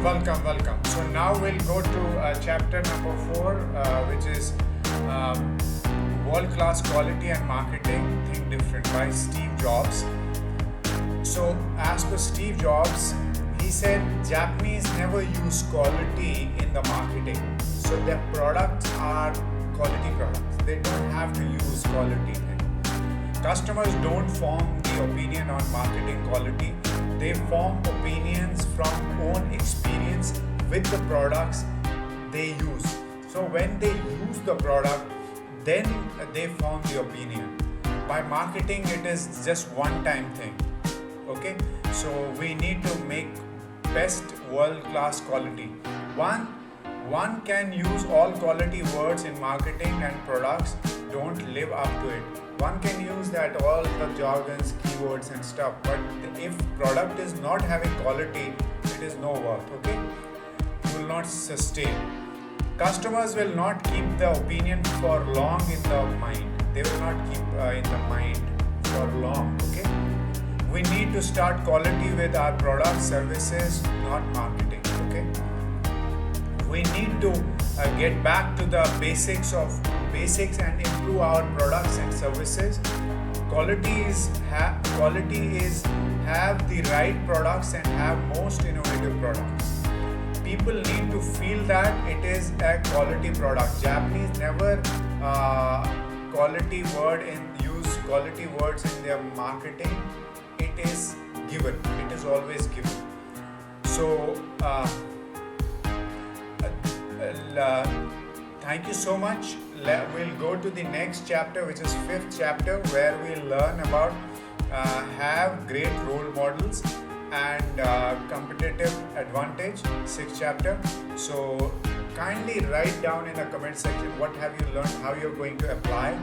welcome. So now we'll go to chapter number 4, which is um, World-Class Quality and Marketing Think Different by Steve Jobs. So as per Steve Jobs, he said Japanese never use quality in the marketing. So their products are quality products. They don't have to use quality. Customers don't form the opinion on marketing quality. They form opinions from own experience with the products they use. So when they use the product, then they form the opinion. By marketing, it is just one-time thing. Okay, so we need to make best world-class quality. One can use all quality words in marketing and products don't live up to it. One can use that all the jargons, keywords and stuff, but if product is not having quality, it is no worth. Okay, you will not sustain. Customers will not keep the opinion for long in the mind. They will not keep in the mind for long. Okay, we need to start quality with our products, services, not marketing. Okay, we need to get back to the basics and improve our products and services. Quality is have the right products and have most innovative products. People need to feel that it is a quality product. Japanese never use quality words in their marketing. It is given. It is always given. So thank you so much. We'll go to the next chapter, which is 5th chapter, where we'll learn about have great role models and competitive advantage. 6th chapter. So kindly write down in the comment section what have you learned, how you're going to apply